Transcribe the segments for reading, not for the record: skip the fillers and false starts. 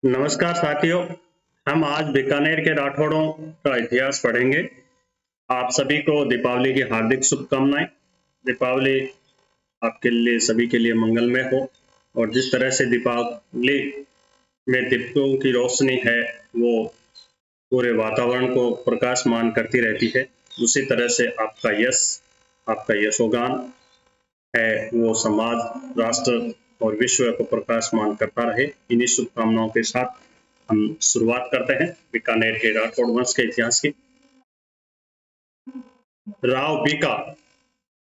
नमस्कार साथियों। हम आज बीकानेर के राठौड़ों का इतिहास पढ़ेंगे। आप सभी को दीपावली की हार्दिक शुभकामनाएं। दीपावली आपके लिए सभी के लिए मंगलमय हो और जिस तरह से दीपावली में दीपकों की रोशनी है वो पूरे वातावरण को प्रकाशमान करती रहती है, उसी तरह से आपका यशोगान है वो समाज, राष्ट्र और विश्व को प्रकाशमान करता रहे। इन्हीं शुभकामनाओं के साथ हम शुरुआत करते हैं बीकानेर के राठौड़ वंश के इतिहास की। राव बीका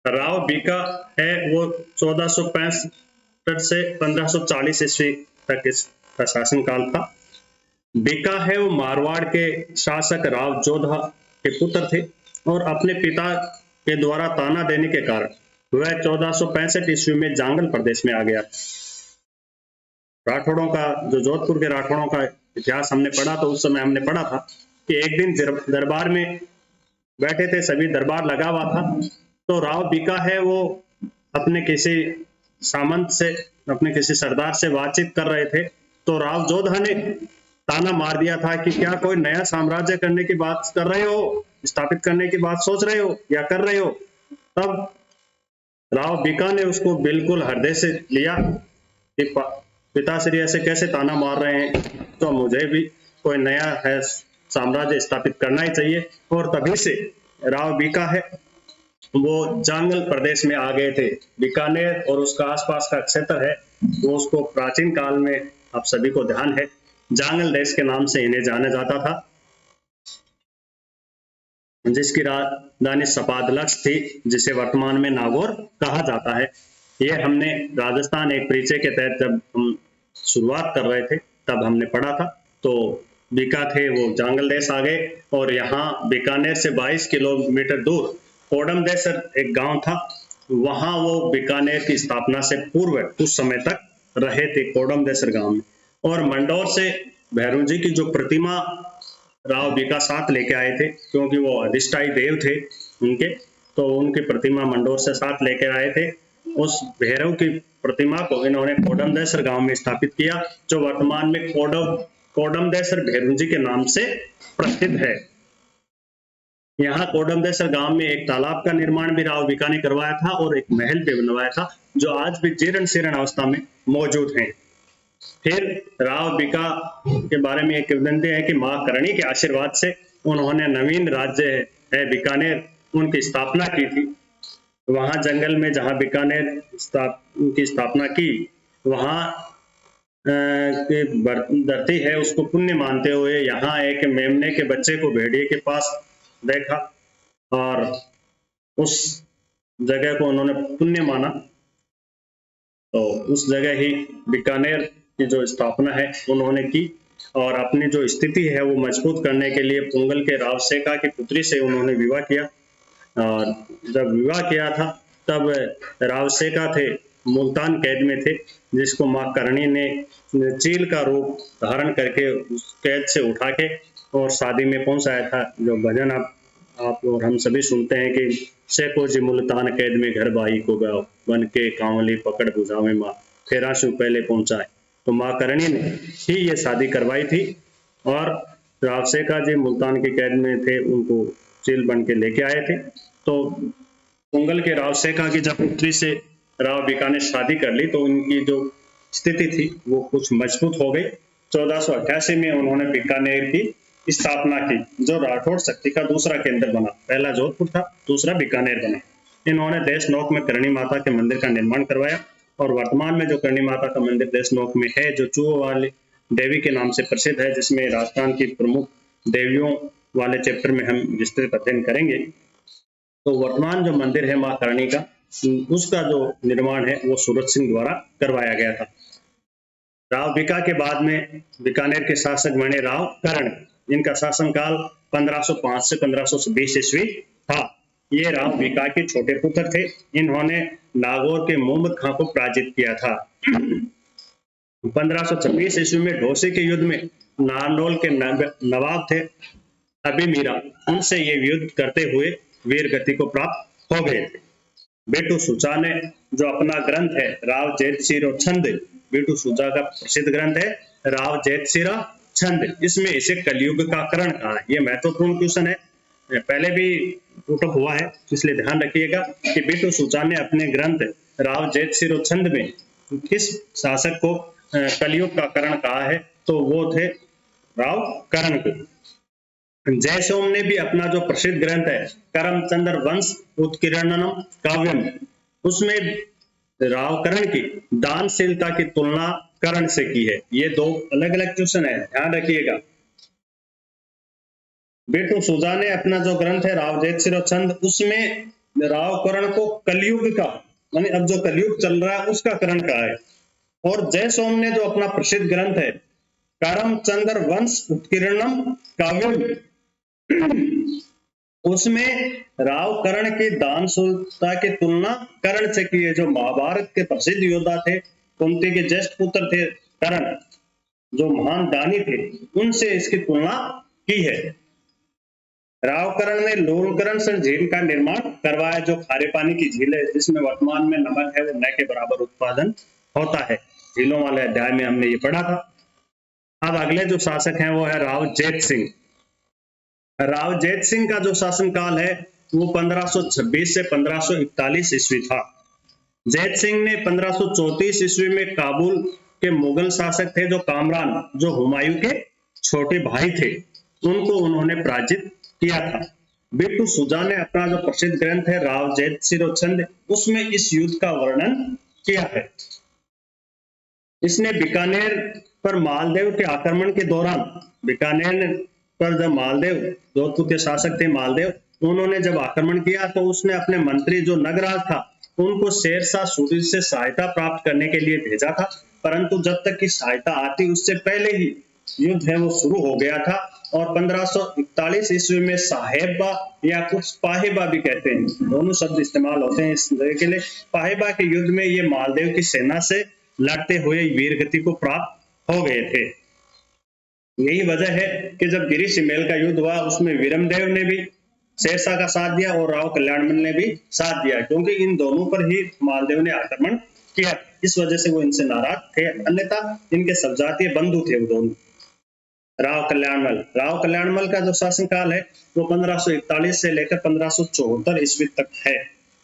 राव बीका है वो 1465 से 1540 ईस्वी तक इसका शासन काल था। बीका है वो मारवाड़ के शासक राव जोधा के पुत्र थे और अपने पिता के द्वारा ताना देने के कारण वह 1465 ईस्वी में जांगल प्रदेश में आ गया। राठौड़ों का जो जोधपुर के राठौड़ों का इतिहास हमने पढ़ा तो उस समय हमने पढ़ा था कि एक दिन दरबार में बैठे थे, सभी दरबार लगा हुआ था, तो राव बीका है वो अपने किसी सामंत से, अपने किसी सरदार से बातचीत कर रहे थे, तो राव जोधा ने ताना मार दिया था कि क्या कोई नया साम्राज्य करने की बात कर रहे हो, स्थापित करने की बात सोच रहे हो या कर रहे हो। तब राव बीका ने उसको बिल्कुल हृदय से लिया कि पिताश्री ऐसे कैसे ताना मार रहे हैं, तो मुझे भी कोई नया है साम्राज्य स्थापित करना ही चाहिए। और तभी से राव बीका है वो जांगल प्रदेश में आ गए थे। बीकानेर और उसका आसपास का क्षेत्र है वो उसको प्राचीन काल में, आप सभी को ध्यान है, जांगल देश के नाम से इन्हें जाना जाता था, जिसकी राजधानी सपादलक्ष थी, जिसे वर्तमान में नागौर कहा जाता है। ये हमने राजस्थान एक परिचय के तहत जब हम शुरुआत कर रहे थे तब हमने पढ़ा था। तो बीका थे वो जांगल देश आ गए और यहाँ बीकानेर से 22 किलोमीटर दूर कोडमदेसर एक गांव था, वहां वो बीकानेर की स्थापना से पूर्व कुछ समय तक रहे थे कोडमदेसर गांव में। और मंडौर से भैरव जी की जो प्रतिमा राव बीका साथ लेके आए थे, क्योंकि वो अधिष्ठायी देव थे उनके, तो उनकी प्रतिमा मंडौर से साथ लेके आए थे। उस भैरव की प्रतिमा को इन्होंने कोडमदेसर गांव में स्थापित किया, जो वर्तमान में कोडमदेसर भैरव जी के नाम से प्रसिद्ध है। यहाँ कोडमदेसर गांव में एक तालाब का निर्माण भी राव बीका ने करवाया था और एक महल भी बनवाया था, जो आज भी जीर्ण शीर्ण अवस्था में मौजूद है। फिर राव बीका के बारे में एक किंवदंती है कि मां करणी के आशीर्वाद से उन्होंने नवीन राज्य है बीकानेर उनकी स्थापना की थी। वहां जंगल में जहां बीकानेर की स्थापना की, वहां की धरती है उसको पुण्य मानते हुए यहाँ एक मेमने के बच्चे को भेड़िए के पास देखा और उस जगह को उन्होंने पुण्य माना, तो उस जगह ही बीकानेर की जो स्थापना है उन्होंने की। और अपनी जो स्थिति है वो मजबूत करने के लिए पुंगल के राव सेका की पुत्री से उन्होंने विवाह किया। और जब विवाह किया था तब राव सेका थे मुल्तान कैद में थे, जिसको मां करणी ने चील का रूप धारण करके उस कैद से उठा के और शादी में पहुंचाया था। जो भजन आप और हम सभी सुनते हैं कि सेको जी मुल्तान कैद में घर बाई को गाओ, बन के कांवली पकड़ बुझावे माँ, फेरा शु पहले पहुंचाए। तो माँ करणी ने ही ये शादी करवाई थी और राव सेका जी मुल्तान के कैद में थे, उनको चील बन के लेके आए थे। तो पुंगल के राव सेका की जब पुत्री से राव बीका ने शादी कर ली तो उनकी जो स्थिति थी वो कुछ मजबूत हो गई। 1488 में उन्होंने बीकानेर की स्थापना की, जो राठौड़ शक्ति का दूसरा केंद्र बना। पहला जोधपुर था, दूसरा बीकानेर बना। इन्होंने देशनोक में करणी माता के मंदिर का निर्माण करवाया और वर्तमान में जो करणी माता का मंदिर देशनोक में है, जो चूहो वाली देवी के नाम से प्रसिद्ध है, जिसमें राजस्थान की प्रमुख देवियों वाले चैप्टर में हम विस्तृत अध्ययन करेंगे। तो वर्तमान जो मंदिर है मां करणी का, उसका जो निर्माण है वो सूरत सिंह द्वारा करवाया गया था। राव बीका के बाद में बीकानेर के शासक बने राव करण। इनका शासनकाल 1505 से 1520 ईस्वी था। ये राव बीका के छोटे पुत्र थे। इन्होंने नागौर के मोहम्मद खां को पराजित किया था। 1526 ईस्वी में ढोसे के युद्ध में नारनौल के नवाब थे अभी मीरा, उनसे ये युद्ध करते हुए वीर गति को प्राप्त हो गए थे। बेटू सुचा ने जो अपना ग्रंथ है राव जैतशीर और छंद, बेटू सुचा का प्रसिद्ध ग्रंथ है राव जैतसिरा छंद, इसमें इसे कलयुग का करण कहा है। ये महत्वपूर्ण क्वेश्चन है, पहले भी पुटअप हुआ है, इसलिए ध्यान रखिएगा कि बिट्टू सुचा ने अपने ग्रंथ राव जैतसिरो छंद में किस शासक को कलयुग का करण कहा है, तो वो थे राव करण को। जयसोम ने भी अपना जो प्रसिद्ध ग्रंथ है करमचंद्र वंश उत्कीर्णनम काव्यम, उसमें रावकरण की दानशीलता की तुलना करण से की है। ये दो अलग अलग क्वेश्चन है, ध्यान रखिएगा। बिट्टू सुजा ने अपना जो ग्रंथ है राव जैतसिरो छंद, उसमें रावकरण को कलयुग का, माने अब जो कलयुग चल रहा है उसका करण कहा है। और जयसोम ने जो अपना प्रसिद्ध ग्रंथ है करमचंद्र वंश उत्कीर्णम काव्यम, उसमें रावकरण की दानशीलता की तुलना कर्ण से की है। जो महाभारत के प्रसिद्ध योद्धा थे, कुंती के ज्येष्ठ पुत्र थे कर्ण, जो महान दानी थे, उनसे इसकी तुलना की है। रावकरण ने लोलकरण से झील का निर्माण करवाया, जो खारे पानी की झील है, जिसमें वर्तमान में नमक है वो न के बराबर उत्पादन होता है। झीलों वाले अध्याय में हमने ये पढ़ा था। अब अगले जो शासक हैं वो है राव जैत सिंह। राव जैत सिंह का जो शासनकाल है वो 1526 से 1541 ईस्वी था। जैत सिंह ने 1534 ईस्वी में काबुल के मुगल शासक थे जो कामरान, जो हुमायूं के छोटे भाई थे, उनको उन्होंने पराजित किया था। बिट्टू सुजा ने अपना जो प्रसिद्ध ग्रंथ है राव जैतसिरो छंद, उसमें इस युद्ध का वर्णन किया है। इसने बीकानेर पर मालदेव के आक्रमण के दौरान, बीकानेर पर जब मालदेव, जोधपुर के शासक थे मालदेव, उन्होंने जब आक्रमण किया तो उसने अपने मंत्री जो नगराज था उनको शेरशाह सूरी से सहायता प्राप्त करने के लिए भेजा था, परंतु जब तक की सहायता आती उससे पहले ही युद्ध है वो शुरू हो गया था। और 1541 ईस्वी में साहेबा या कुछ पाहेबा भी कहते हैं, दोनों शब्द इस्तेमाल होते हैं इस के लिए। पाहेबा के युद्ध में ये मालदेव की सेना से लड़ते हुए वीरगति को प्राप्त हो गए थे। यही वजह है कि जब गिरी शिमेल का युद्ध हुआ उसमें वीरमदेव ने भी शेरशाह का साथ दिया और राव कल्याणमल ने भी साथ दिया, क्योंकि इन दोनों पर ही मालदेव ने आक्रमण किया, इस वजह से वो इनसे नाराज थे, अन्यथा इनके सब्जातीय बंधु थे वो दोनों। राव कल्याणमल का जो शासनकाल है वो 1541 से लेकर 1574 ईस्वी तक है।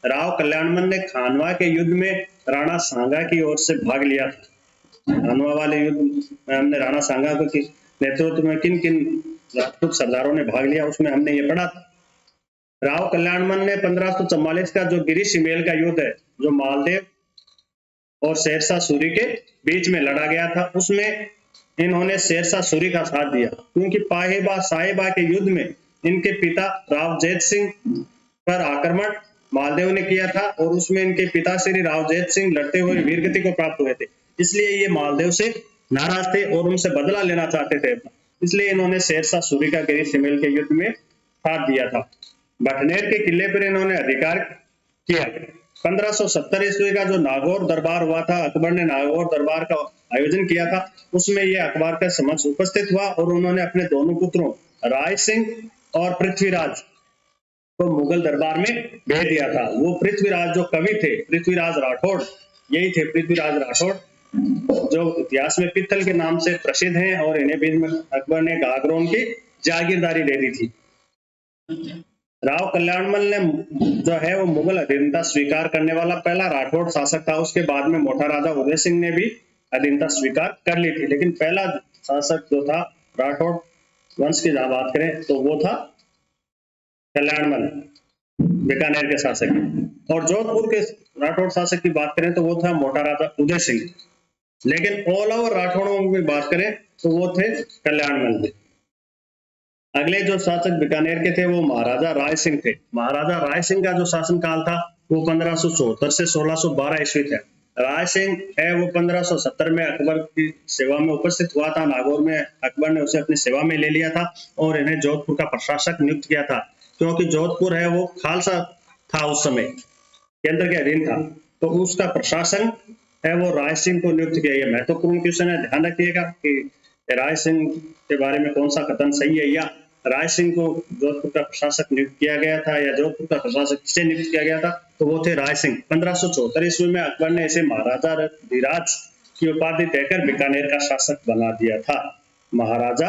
राव कल्याणमल ने खानवा के युद्ध में राणा सांगा की ओर से भाग लिया था। खानवा वाले युद्ध में हमने राणा सांगा के नेतृत्व में किन किन राजपूत सरदारों ने भाग लिया उसमें हमने ये पढ़ा था। राव कल्याणमल ने 1544 का जो गिरी शिमेल का युद्ध है, जो मालदेव और शेरशाह सूरी के बीच में लड़ा गया था, उसमें इन्होंने शेरशाह सूरी का साथ दिया, क्योंकि पाहेबा साहेबा के युद्ध में इनके पिता राव जैत सिंह पर आक्रमण मालदेव ने किया था और उसमें इनके पिता श्री राव जैत सिंह लड़ते हुए वीरगति को प्राप्त हुए थे। इसलिए ये मालदेव से नाराज थे और उनसे बदला लेना चाहते थे, इसलिए इन्होंने शेरशाह सूरी का गिरी शिमेल के युद्ध में साथ दिया था। बटनेर के किले पर इन्होंने अधिकार किया। 1570 ईस्वी का जो नागौर दरबार हुआ था, अकबर ने नागौर दरबार का आयोजन किया था, उसमें यह अकबर के समक्ष उपस्थित हुआ और उन्होंने अपने दोनों पुत्रों राय सिंह और पृथ्वीराज को मुगल दरबार में भेज दिया था। वो पृथ्वीराज जो कवि थे, पृथ्वीराज राठौड़, यही थे पृथ्वीराज राठौड़, जो इतिहास में पित्तल के नाम से प्रसिद्ध हैं, और इन्हें भी अकबर ने गागरों की जागीरदारी दे दी थी। राव कल्याणमल ने जो है वो मुगल अधीनता स्वीकार करने वाला पहला राठौड़ शासक था। उसके बाद में मोटा राजा उदय सिंह ने भी अधीनता स्वीकार कर ली थी, लेकिन पहला शासक जो था राठौड़ वंश की जहां बात करें तो वो था कल्याणमल, बीकानेर के शासक। और जोधपुर के राठौड़ शासक की बात करें तो वो था मोटा राजा उदय सिंह, लेकिन ऑल ओवर राठौड़ों की बात करें तो वो थे कल्याणमल। अगले जो शासक बीकानेर के थे वो महाराजा राय सिंह थे। महाराजा राय सिंह का जो शासनकाल था वो 1574 से 1612 ईस्वी था। राय सिंह है वो 1570 में अकबर की सेवा में उपस्थित हुआ था। नागौर में अकबर ने उसे अपनी सेवा में ले लिया था और इन्हें जोधपुर का प्रशासक नियुक्त किया था, क्योंकि जोधपुर है वो खालसा था, उस समय केंद्र के अधीन था, तो उसका प्रशासन है वो राय सिंह को नियुक्त किया। यह महत्वपूर्ण क्वेश्चन है, ध्यान रखिएगा कि राय सिंह के बारे में कौन सा कथन सही है, या राय सिंह को जोधपुर का प्रशासक नियुक्त किया गया था या जोधपुर का प्रशासक किसे नियुक्त किया गया था, तो वो थे राय सिंह। 1574 ईस्वी में अकबर ने इसे महाराजा धीराज की उपाधि देकर बीकानेर का शासक बना दिया था। महाराजा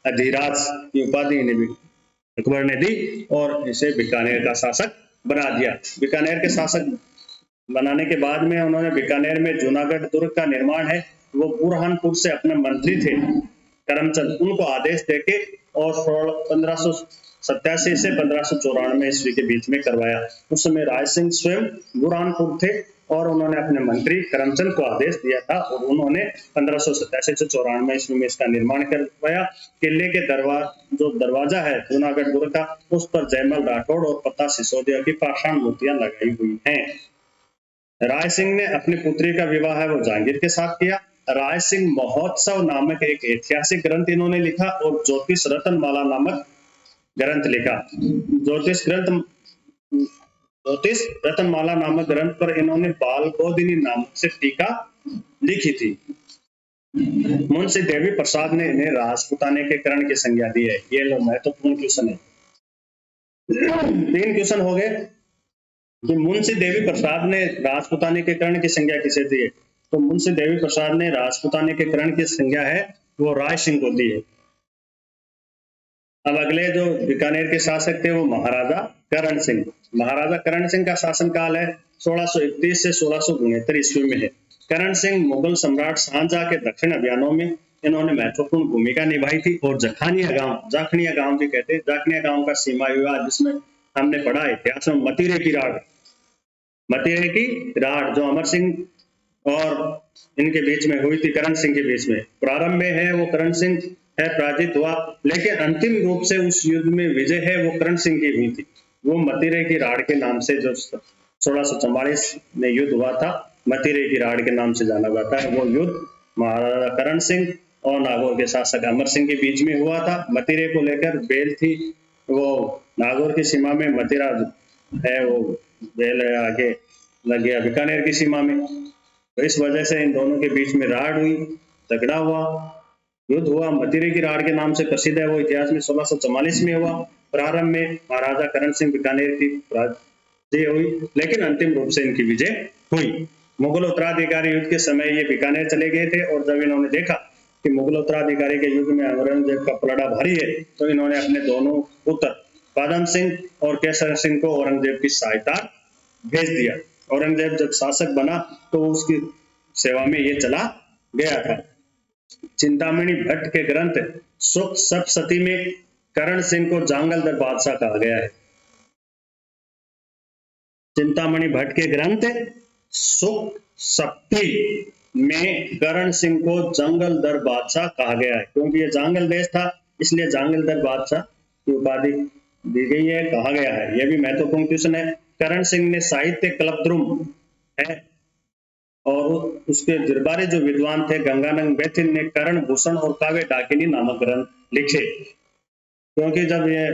अधिराज की उपाधि इन्हें अकबर ने दी और इसे बीकानेर का शासक बना दिया। बीकानेर के शासक बनाने के बाद में उन्होंने बीकानेर में जूनागढ़ दुर्ग का निर्माण है, वो बुरहानपुर से अपने मंत्री थे करमचंद, उनको आदेश देके और 1587 से 1594 ईस्वी के बीच में करवाया। उस समय राय सिंह स्वयं बुरहानपुर थे और उन्होंने अपने मंत्री करमचंद को आदेश दिया था और उन्होंने 1587 से 94 ईस्वी में इसका निर्माण करवाया। किले के जो दरवाजा है जूनागढ़ दुर्ग का, उस पर जयमल राठौड़ और पता सिसोदिया की पाषाण मूर्तियां लगाई हुई हैं। राय सिंह ने अपनी पुत्री का विवाह है वो जहांगीर के साथ किया। राय सिंह महोत्सव नामक एक ऐतिहासिक ग्रंथ इन्होंने लिखा और ज्योतिष रत्नमाला नामक ग्रंथ लिखा। ज्योतिष रत्नमाला नामक ग्रंथ पर इन्होंने बाल बोधिनी नामक से टीका लिखी थी। मुंशी देवी प्रसाद ने इन्हें राजपूताने के करण की संज्ञा दी है। ये लो महत्वपूर्ण क्वेश्चन है। 3 क्वेश्चन हो गए कि मुंशी देवी प्रसाद ने राजपूताने के करण की संज्ञा किसे दी है। तो मुंशी देवी प्रसाद ने राजपूताने के करण की संज्ञा है वो राय सिंह को दी है। अब अगले जो बीकानेर के शासक थे वो महाराजा करण सिंह। महाराजा करण सिंह का शासनकाल है 1631 से 1669 ईस्वी में है। करण सिंह मुगल सम्राट शाहजहां के दक्षिण अभियानों में इन्होंने महत्वपूर्ण भूमिका निभाई थी और जाखनिया गांव भी कहते हैं, जाखनिया गांव का सीमा विवाद जिसमें हमने पढ़ा इतिहास में मतीरे की राड़ जो अमर सिंह और इनके बीच में हुई थी, करण सिंह के बीच में। प्रारंभ में है वो करण सिंह है पराजित हुआ, लेकिन अंतिम रूप से उस युद्ध में विजय है वो करण सिंह की हुई थी। वो मतीरे की राड़ के नाम से जो 1644 में युद्ध हुआ था, मतीरे की राड़ के नाम से जाना जाता है। वो युद्ध महाराजा करण सिंह और नागौर के शासक अमर सिंह के बीच में हुआ था। मतीरे को लेकर बेल थी, वो नागौर की सीमा में, मतीरा है वो बेल है आगे लग गया बीकानेर की सीमा में। तो इस वजह से इन दोनों के बीच में राड़ हुई, झगड़ा हुआ, युद्ध हुआ। मतीरे की राड़ के नाम से प्रसिद्ध है वो इतिहास में 1644 में हुआ। प्रारंभ में महाराजा करण सिंह बीकानेर की पराजय हुई, लेकिन अंतिम रूप से इनकी विजय हुई। मुगल उत्तराधिकारी युद्ध के समय ये बीकानेर चले गए थे और जब इन्होंने देखा कि मुगल उत्तराधिकारी के युद्ध में औरंगजेब का पलड़ा भारी है, तो इन्होंने अपने दोनों पुत्र पदम सिंह और केसर सिंह को औरंगजेब की सहायता भेज दिया। औरंगजेब जब शासक बना तो उसकी सेवा में ये चला गया था। चिंतामणि भट्ट के ग्रंथ सुख सप्तशती में करण सिंह को जांगलदर बादशाह कहा गया है। चिंतामणि भट्ट के ग्रंथ सुख सप्ती में करण सिंह को जंगलदर बादशाह कहा गया है, क्योंकि ये जांगल देश था इसलिए जांगलदर बादशाह की उपाधि दी गई है, कहा गया है। यह भी महत्वपूर्ण क्वेश्चन है। करण सिंह ने साहित्य कल्पद्रुम है और उसके दरबारी जो विद्वान थे गंगानंद बैथिल ने करण भूषण और काव्य डाकिनी नामक ग्रंथ लिखे, क्योंकि जब ये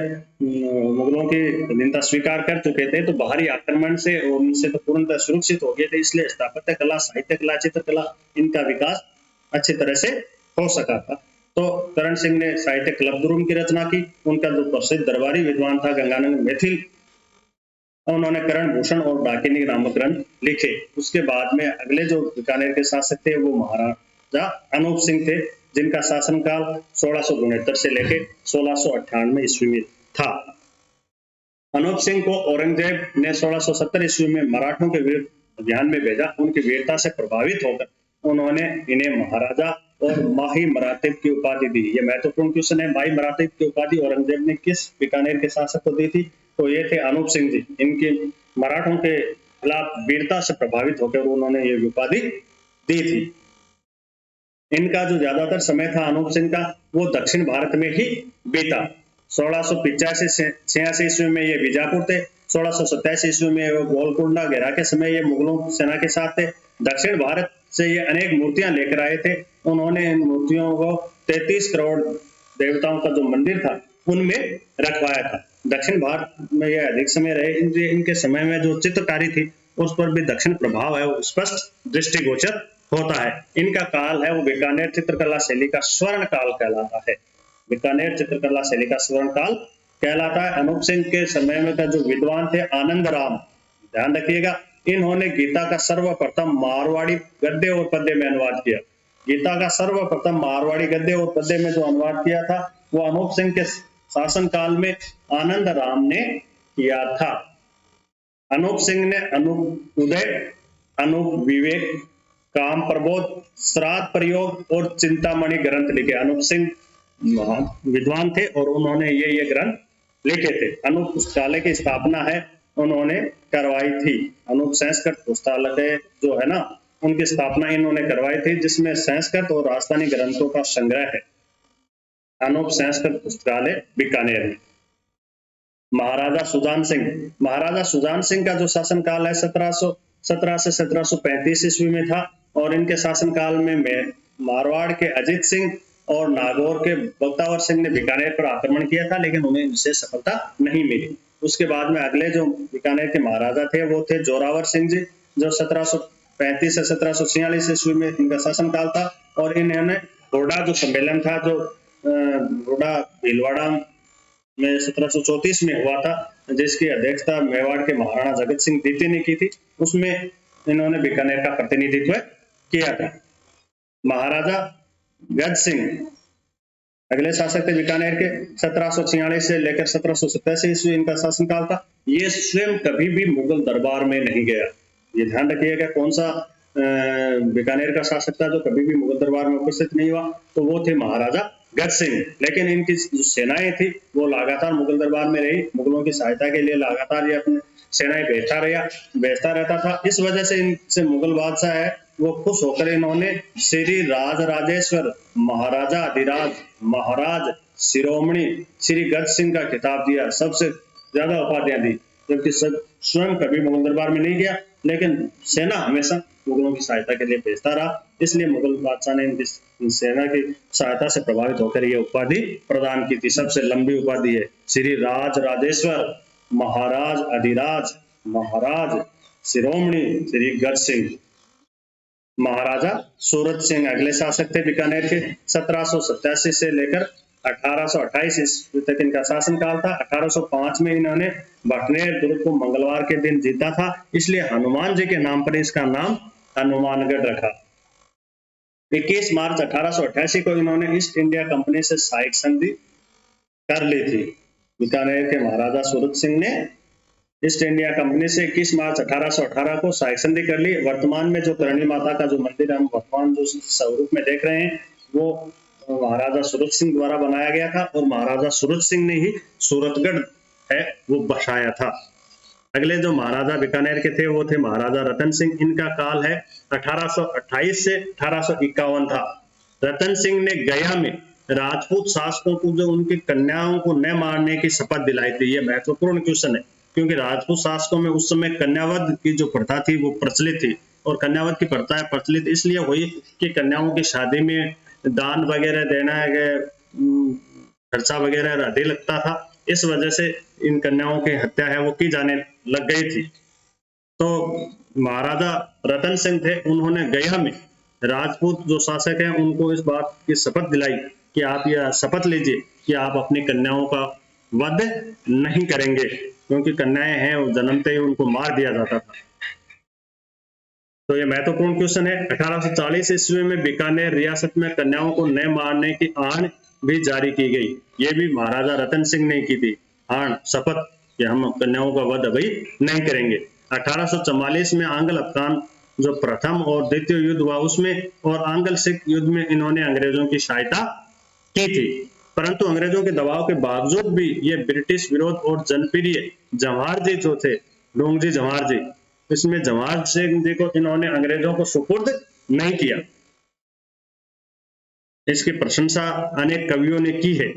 मुगलों की निंदा स्वीकार कर चुके थे तो बाहरी आक्रमण से और उनसे तो पूर्णतः सुरक्षित हो गए थे, इसलिए स्थापत्य कला, साहित्य कला, चित्रकला इनका विकास अच्छी तरह से हो सका था। तो करण सिंह ने साहित्य कल्पद्रुम की रचना की। उनका जो प्रसिद्ध दरबारी विद्वान था गंगानंद बैथिल, उन्होंने करण भूषण और डाकिनी नामक ग्रंथ लिखे। उसके बाद में अगले जो बीकानेर के शासक थे वो महाराजा अनूप सिंह थे, जिनका शासनकाल 1669 से लेकर 1698 ईस्वी में था। अनूप सिंह को औरंगजेब ने 1670 ईस्वी में मराठों के विरुद्ध अभियान में भेजा। उनकी वीरता से प्रभावित होकर उन्होंने इन्हें महाराजा और माही मराठे की उपाधि दी। ये महत्वपूर्ण क्वेश्चन है। माही मराठे की उपाधि औरंगजेब ने किस बीकानेर के शासक को दी थी? तो ये थे अनूप सिंह जी। इनके मराठों के खिलाफ वीरता से प्रभावित होकर उन्होंने ये उपाधि दी थी। इनका जो ज्यादातर समय था अनूप सिंह का वो दक्षिण भारत में ही बीता। 1685 से 86 ईस्वी में ये बीजापुर थे। 1627 ईस्वी में वो गोलकुंडा घेरा के समय ये मुगलों सेना के साथ थे। दक्षिण भारत से ये अनेक मूर्तियां लेकर आए थे। उन्होंने इन मूर्तियों को 33 करोड़ देवताओं का जो मंदिर था उनमें रखवाया था। दक्षिण भारत में ये अधिक समय रहे। इनके समय में जो चित्रकारी थी उस पर भी दक्षिण प्रभाव है वो स्पष्ट दृष्टिगोचर होता है। इनका काल है वो बीकानेर चित्रकला शैली का स्वर्ण काल कहलाता है। बीकानेर चित्रकला शैली का स्वर्ण काल कहलाता है। अनूप सिंह के समय में का जो विद्वान थे आनंद राम, ध्यान रखिएगा, इन्होंने गीता का सर्वप्रथम मारवाड़ी गद्य और पद्य में अनुवाद किया। गीता का सर्वप्रथम मारवाड़ी गद्य और पद्य में जो अनुवाद किया था वो अनूप सिंह के शासन काल में आनंद राम ने किया था। अनूप सिंह ने अनूप उदय, अनूप विवेक, काम प्रबोध, श्राद्ध प्रयोग और चिंतामणि ग्रंथ लिखे। अनूप सिंह विद्वान थे और उन्होंने ये ग्रंथ लिखे थे। अनूप पुस्तकालय की स्थापना है उन्होंने करवाई थी। अनूप संस्कृत पुस्तकालय जो है ना, उनकी स्थापना इन्होंने करवाई थी, जिसमें संस्कृत और राजस्थानी ग्रंथों का संग्रह है। अनूप संस्कृत पुस्तकालय बीकानेर में। महाराजा सुजान सिंह, महाराजा सुजान सिंह का जो शासन काल है 1717 से 1735 ईस्वी में था और इनके शासन काल में मारवाड़ के अजीत सिंह और नागौर के बख्तावर सिंह ने बीकानेर पर आक्रमण किया था, लेकिन उन्हें विशेष सफलता नहीं मिली। उसके बाद में अगले जो बीकानेर के महाराजा थे वो थे जोरावर सिंह जी, जो 1735 से 1746 ईस्वी में इनका शासन काल था और इन्होंने हुडा जो सम्मेलन था, जो हुडा भीलवाड़ा में 1734 में हुआ था, जिसकी अध्यक्षता मेवाड़ के महाराणा जगत सिंह द्वितीय ने की थी, उसमें इन्होंने बीकानेर का प्रतिनिधित्व किया था। महाराजा गज सिंह अगले शासक थे बीकानेर के। 1746 से लेकर 1787 ईस्वी इनका शासनकाल था। ये स्वयं कभी भी मुगल दरबार में नहीं गया। ये ध्यान रखिएगा, कौन सा बीकानेर का शासक था जो कभी भी मुगल दरबार में उपस्थित नहीं हुआ, तो वो थे महाराजा गज सिंह। लेकिन इनकी जो सेनाएं थी वो लगातार मुगल दरबार में रही। मुगलों की सहायता के लिए लगातार ये अपने सेनाएं भेजता रहता था। इस वजह से इनसे मुगल बादशाह है वो खुश होकर इन्होंने श्री राज राजेश्वर, महाराजा अधिराज, महाराज शिरोमणि श्री गज सिंह का खिताब दिया। सबसे ज्यादा उपाधियां दी, जबकि स्वयं कभी मुगल दरबार में नहीं गया, लेकिन सेना हमेशा मुगलों की सहायता के लिए भेजता रहा। इसलिए मुगल बादशाह ने इनकी सेना की सहायता से प्रभावित होकर ये उपाधि प्रदान की थी। सबसे लंबी उपाधि है श्री राज राजेश्वर, महाराज अधिराज, महाराज शिरोमणि श्री गज सिंह। महाराजा सूरत सिंह अगले शासक थे बीकानेर के। 1787 से लेकर 1828 ईस्वी तक इनका शासनकाल था। 1805 में इन्होंने भटनेर दुर्ग को मंगलवार के दिन जीता था, इसलिए हनुमान जी के नाम पर इसका नाम हनुमानगढ़ रखा। 21 मार्च 1888 को इन्होंने ईस्ट इंडिया कंपनी से सहायक संधि कर ली थी। बीकानेर के महाराजा सूरत सिंह ने ईस्ट इंडिया कंपनी से 21 मार्च 1818 को सहायक संधि कर ली। वर्तमान में जो करणी माता का जो मंदिर हम वर्तमान जो स्वरूप में देख रहे हैं वो महाराजा सूरत सिंह द्वारा बनाया गया था और महाराजा सूरत सिंह ने ही सूरतगढ़ है वो बसाया था। अगले जो महाराजा बीकानेर के थे वो थे महाराजा रतन सिंह। इनका काल है 1828 से 1851 था। रतन सिंह ने गया में राजपूत शासकों को जो उनकी कन्याओं को न मारने की शपथ दिलाई थी। ये महत्वपूर्ण क्वेश्चन है, क्योंकि राजपूत शासकों में उस समय कन्यावध की जो प्रथा थी वो प्रचलित थी, और कन्यावध की प्रथा प्रचलित इसलिए हुई कि कन्याओं की शादी में दान वगैरह देना खर्चा वगैरह अधिक लगता था। इस वजह से इन कन्याओं की हत्या है वो की जाने लग गई थी। तो महाराजा रतन सिंह थे, उन्होंने गया में राजपूत जो शासक हैं उनको इस बात की शपथ दिलाई कि आप यह शपथ लीजिए कि आप अपनी कन्याओं का वध नहीं करेंगे, क्योंकि कन्याएं हैं वो जन्मते ही उनको मार दिया जाता था। तो ये महत्वपूर्ण क्वेश्चन है। 1840 ईस्वी में बीकानेर रियासत में कन्याओं को न मारने की आण भी जारी की गई। ये भी महाराजा रतन सिंह ने की थी आण, शपथ कि हम कन्याओं का वध अभी नहीं करेंगे। 1844 में आंग्ल अफगान जो प्रथम और द्वितीय युद्ध हुआ उसमें और आंग्ल सिख युद्ध में इन्होंने अंग्रेजों की सहायता की थी, परंतु अंग्रेजों के दबाव के बावजूद भी ये ब्रिटिश विरोध और जनप्रिय जवाहर जी जो थे, डोंगजी जवाहर जी, इसमें जवाहर सिंह जी को इन्होंने अंग्रेजों को सुपुर्द नहीं किया। इसकी प्रशंसा अनेक कवियों ने की है।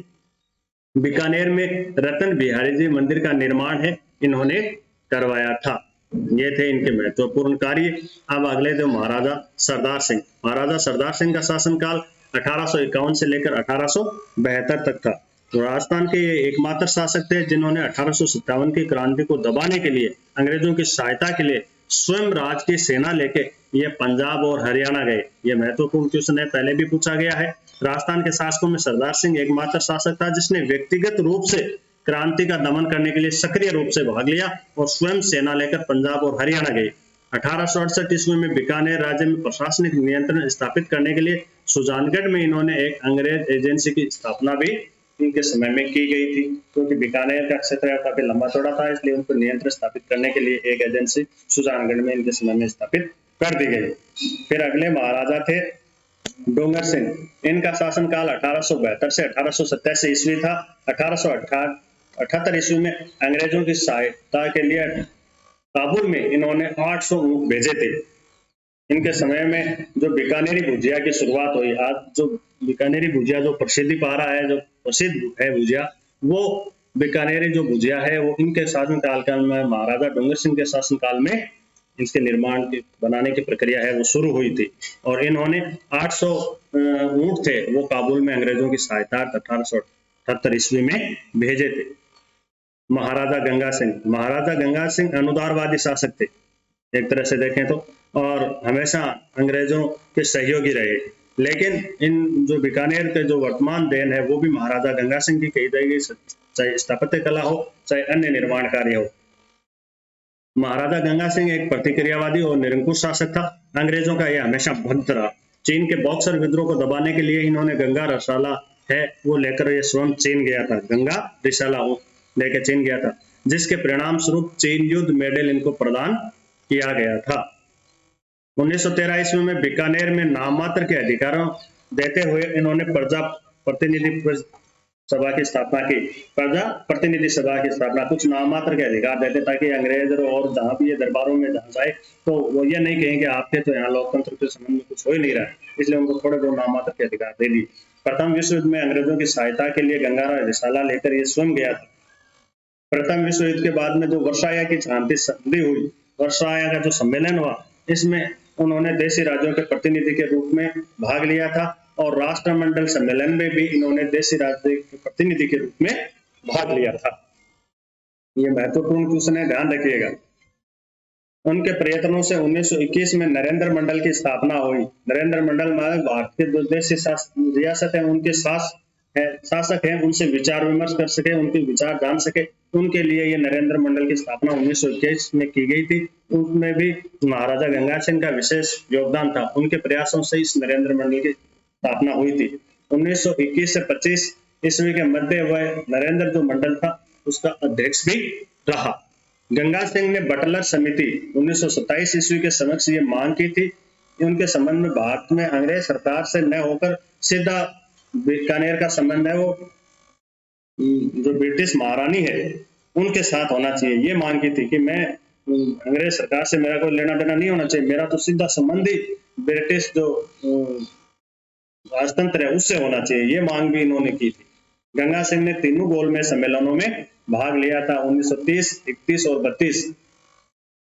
बीकानेर में रतन बिहारी जी मंदिर का निर्माण है इन्होंने करवाया था। ये थे इनके महत्वपूर्ण कार्य। अब अगले जो महाराजा सरदार सिंह, महाराजा सरदार सिंह का शासनकाल 1851 से लेकर 1872 तक था। तो राजस्थान के ये एकमात्र शासक थे जिन्होंने 1857 की क्रांति को दबाने के लिए अंग्रेजों की सहायता के लिए स्वयं राज की सेना लेके ये पंजाब और हरियाणा गए। ये महत्वपूर्ण क्वेश्चन है, पहले भी पूछा गया है। राजस्थान के शासकों में सरदार सिंह एकमात्र शासक था जिसने व्यक्तिगत रूप से क्रांति का दमन करने के लिए सक्रिय रूप से भाग लिया और स्वयं सेना लेकर पंजाब और हरियाणा गए। 1868 ईस्वी में बीकानेर राज्य में प्रशासनिक नियंत्रण स्थापित करने के लिए सुजानगढ़ में इन्होंने एक अंग्रेज एजेंसी की स्थापना भी इनके समय में की गई थी, क्योंकि बीकानेर का क्षेत्र काफी लंबा चौड़ा था, इसलिए उनको नियंत्रण स्थापित करने के लिए एक एजेंसी सुजानगढ़ में इनके समय में स्थापित कर दी गई। फिर अगले महाराजा थे डोंगर सिंह। इनका शासनकाल 1872 से 1887 ईस्वी था। 1878 ईस्वी में अंग्रेजों की सहायता के लिए काबुल में इन्होंने 800 ऊंट भेजे थे। इनके समय में जो बीकानेरी भुजिया की शुरुआत हुई, आज जो बीकानेरी भुजिया जो प्रसिद्धि पा रहा है, जो प्रसिद्ध है भुजिया, वो बीकानेरी जो भुजिया है वो इनके शासनकाल में, महाराजा डोंगर सिंह के शासनकाल में इसके निर्माण की बनाने की प्रक्रिया है वो शुरू हुई थी। और इन्होंने 800 ऊंट थे वो काबुल में अंग्रेजों की सहायता 1878 ईस्वी में भेजे थे। महाराजा गंगा सिंह अनुदारवादी शासक थे एक तरह से देखें तो, और हमेशा अंग्रेजों के सहयोगी रहे। लेकिन इन जो बीकानेर के जो वर्तमान देन है वो भी महाराजा गंगा सिंह की कही जाएगी, चाहे स्थापत्य कला हो चाहे अन्य निर्माण कार्य हो। महाराजा गंगा सिंह एक प्रतिक्रियावादी और निरंकुश शासक था। अंग्रेजों का यह हमेशा भक्त रहा। चीन के बॉक्सर विद्रोह को दबाने के लिए इन्होंने गंगा रसाला है वो लेकर ये स्वयं चीन गया था, गंगा रिसाला लेकर चीन गया था, जिसके परिणाम स्वरूप चीन युद्ध मेडल इनको प्रदान किया गया था। 1913 ईस्वी में बीकानेर में नाममात्र के अधिकारों देते हुए इन्होंने प्रजा प्रतिनिधि सभा की स्थापना की। प्रजा प्रतिनिधि सभा की स्थापना, कुछ नाममात्र के अधिकार देते ताकि अंग्रेज और जहाँ भी ये दरबारों में जहाँ जाए तो वो ये नहीं कहेंगे आपके तो यहाँ लोकतंत्र के संबंध में कुछ हो ही नहीं रहा है, इसलिए उनको थोड़े बहुत नाममात्र के अधिकार दे दिए। प्रथम विश्व युद्ध में अंग्रेजों की सहायता के लिए गंगाराम रिसाला लेकर ये स्वयं गया था। प्रथम विश्व युद्ध के बाद में जो वर्साया की शांति संधि हुई, वर्साया का जो सम्मेलन हुआ, इसमें उन्होंने देशी राज्यों के प्रतिनिधि के रूप में भाग लिया था और राष्ट्रमंडल सम्मेलन में भी इन्होंने देशी राज्य के प्रतिनिधि के रूप में भाग लिया था। ये महत्वपूर्ण क्वेश्चन है, ध्यान रखिएगा। उनके प्रयत्नों से 1921 में नरेंद्र मंडल की स्थापना हुई। नरेंद्र मंडल में भारत के जो देशी रियासत है उनके शासक हैं, उनसे विचार विमर्श कर सके, उनके विचार जान सके, उनके लिए ये नरेंद्र मंडल की स्थापना 1921 में की गई थी। उसमें भी महाराजा गंगा सिंह का विशेष योगदान था। उनके प्रयासों से इस नरेंद्र मंडल की स्थापना हुई थी। 1921 से 25 ईस्वी के मध्य वह नरेंद्र जो मंडल था उसका अध्यक्ष भी रहा। गंगा सिंह ने बटलर समिति 1927 ईस्वी के समक्ष ये मांग की थी। उनके संबंध में भारत में अंग्रेज सरकार से न होकर सीधा बीकानेर का संबंध है वो जो ब्रिटिश महारानी है उनके साथ होना चाहिए। ये मांग की थी कि मैं अंग्रेज सरकार से मेरा कोई लेना देना नहीं होना चाहिए, मेरा तो सीधा संबंध ही ब्रिटिश जो राजतंत्र है उससे होना चाहिए। ये मांग भी इन्होंने की थी। गंगा सिंह ने तीनों गोलमेज सम्मेलनों में भाग लिया था, 1930, 31 और 32।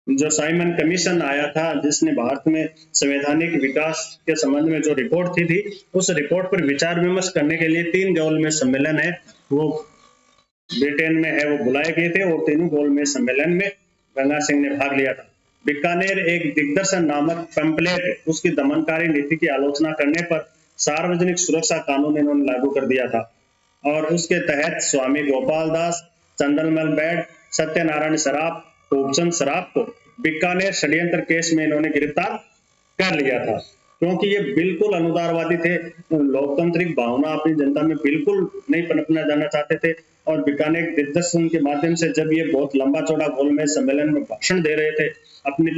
जो साइमन कमीशन आया था जिसने भारत में संवैधानिक विकास के संबंध में जो रिपोर्ट थी उस रिपोर्ट पर विचार विमर्श करने के लिए 3 गोलमेज सम्मेलन है वो ब्रिटेन में है वो बुलाए गए थे और तीनों गोलमेज सम्मेलन में गंगा सिंह ने भाग लिया था। बीकानेर एक दिग्दर्शन नामक पैम्पलेट उसकी दमनकारी नीति की आलोचना करने पर सार्वजनिक सुरक्षा कानून इन्होंने लागू कर दिया था और उसके तहत स्वामी गोपाल दास, चंदनमल बैड, सत्यनारायण सराफ, खूबचंद सराफ को बीकानेर षड्यंत्र केस में इन्होंने गिरफ्तार कर लिया था, क्योंकि ये बिल्कुल अनुदारवादी थे। लोकतांत्रिक भावना अपनी जनता में बिल्कुल नहीं पनपना जाना चाहते थे और बीकानेर दिग्दर्शन के माध्यम से जब ये बहुत लंबा चौड़ा गोलमेज सम्मेलन में भाषण दे रहे थे, अपनी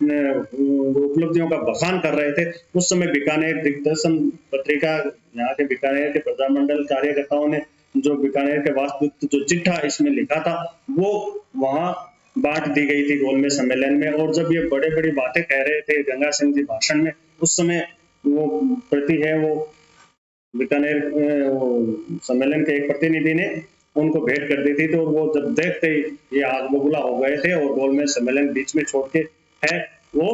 उपलब्धियों का बखान कर रहे थे, उस समय बीकानेर दिग्दर्शन पत्रिका यहाँ के बीकानेर के प्रजामंडल कार्यकर्ताओं ने जो बीकानेर के वास्तविक जो चिट्ठा इसमें लिखा था वो वहां बांट दी गई थी गोलमेज सम्मेलन में। और जब ये बड़े बड़ी बातें कह रहे थे गंगा सिंह जी भाषण में, उस समय वो प्रति है वो बीकानेर सम्मेलन के एक प्रतिनिधि ने उनको भेंट कर दी थी। तो वो जब देखते ही ये आग बबूला हो गए थे और गोलमेज सम्मेलन बीच में छोड़ के है वो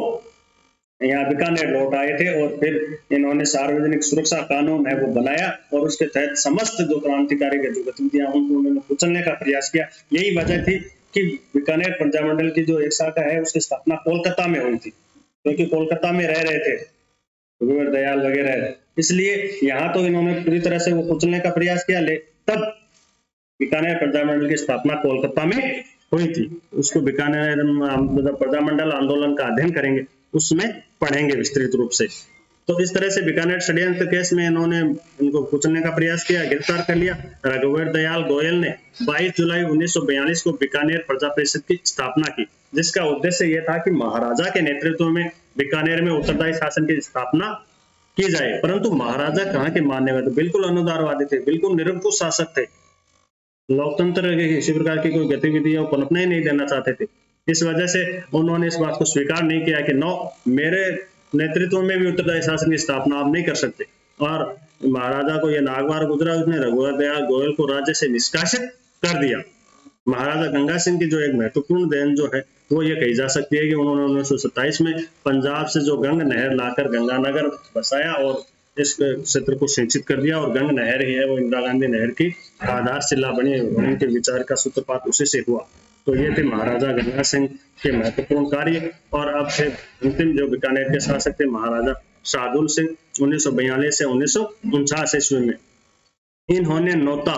यहाँ बीकानेर लौट आए थे और फिर इन्होंने सार्वजनिक सुरक्षा कानून है वो बनाया और उसके तहत समस्त जो क्रांतिकारी की जो गतिविधियां उनको उन्होंने कुचलने का प्रयास किया। यही वजह थी कि बीकानेर प्रजामंडल की जो एक शाखा है उसकी स्थापना कोलकाता में हुई थी, क्योंकि कोलकाता में रह रहे थे रघुवर दयाल वगैरह, इसलिए यहाँ तो इन्होंने पूरी तरह से वो कुचलने का प्रयास किया। तब बीकानेर प्रजामंडल की स्थापना कोलकाता में हुई थी, उसको बीकानेर मतलब प्रजामंडल आंदोलन का अध्ययन करेंगे, उसमें पढ़ेंगे विस्तृत रूप से। तो इस तरह से बीकानेर षड्यंत्र केस में इन्होंने उनको कुचलने का प्रयास किया, गिरफ्तार कर लिया। रघुवर दयाल गोयल ने 22 जुलाई 1942 को बीकानेर प्रजा परिषद की स्थापना की, जिसका उद्देश्य यह था कि महाराजा के नेतृत्व में बीकानेर में उत्तरदायी शासन की स्थापना की जाए। परंतु महाराजा कहाँ के मानने वाले थे, बिल्कुल अनुदारवादी थे, बिल्कुल निरंकुश शासक थे, लोकतंत्र की किसी प्रकार की कोई गतिविधि वो पनपने ही नहीं देना चाहते थे। इस वजह से उन्होंने इस बात को स्वीकार नहीं किया कि नो, मेरे नेतृत्व में भी उत्तरदायी शासन की स्थापना आप नहीं कर सकते। और महाराजा को यह नागवार गुजरा, उसने रघुवर दयाल गोयल को राज्य से निष्कासित कर दिया। महाराजा गंगा सिंह की जो एक महत्वपूर्ण देन जो है वो ये कही जा सकती है कि उन्होंने 1927 में पंजाब से जो गंग नहर लाकर गंगानगर बसाया और इस क्षेत्र को सिंचित कर दिया, और गंग नहर ही है वो इंदिरा गांधी नहर की आधारशिला बनी। उनके विचार का सूत्रपात उसी से हुआ। तो ये थे महाराजा गंगा सिंह के महत्वपूर्ण कार्य। और अब थे अंतिम जो बीकानेर के शासक थे महाराजा शार्दुल सिंह 1942 से 1949 ईस्वी में। इन्होंने नौता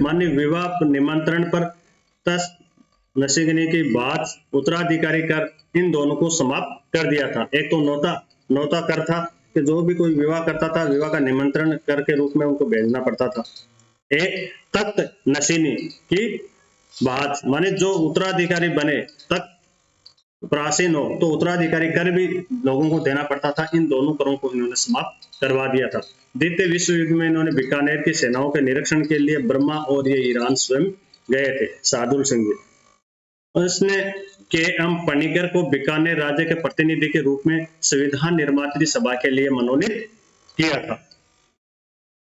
मान्य विवाह निमंत्रण पर 10 नशीगनी की बात उत्तराधिकारी कर इन दोनों को समाप्त कर दिया था। एक तो नौता कर था कि जो भी कोई विवाह करता था, विवाह का निमंत्रण कर के रूप में उनको भेजना पड़ता था। एक तख्त नशीनी की बात माने जो उत्तराधिकारी बने, तख्त प्राचीन हो तो उत्तराधिकारी कर भी लोगों को देना पड़ता था। इन दोनों करों को इन्होंने समाप्त करवा दिया था। द्वितीय विश्व युद्ध में इन्होंने बीकानेर की सेनाओं के निरीक्षण के लिए बर्मा और ये ईरान स्वयं गए थे, शार्दुल सिंह जी। उसने के.एम. पनिकर को बीकानेर राज्य के प्रतिनिधि के रूप में संविधान निर्मात्री सभा के लिए मनोनीत किया था।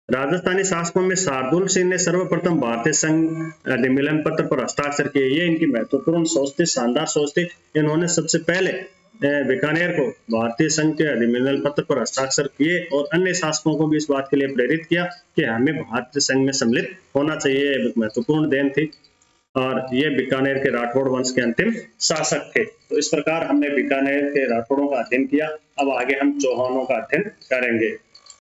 राजस्थानी शासकों में शार्दुल सिंह ने सर्वप्रथम भारतीय संघ अधिनियम पत्र पर हस्ताक्षर किए। ये इनकी महत्वपूर्ण सोच थी, शानदार सोच थी। इन्होंने सबसे पहले बीकानेर को भारतीय संघ के अधिनियम पत्र पर हस्ताक्षर किए और अन्य शासकों को भी इस बात के लिए प्रेरित किया कि हमें भारतीय संघ में सम्मिलित होना चाहिए। महत्वपूर्ण देन थी। और ये बीकानेर के राठौड़ वंश के अंतिम शासक थे। तो इस प्रकार हमने बीकानेर के राठौड़ों का अध्ययन किया। अब आगे हम चौहानों का अध्ययन करेंगे।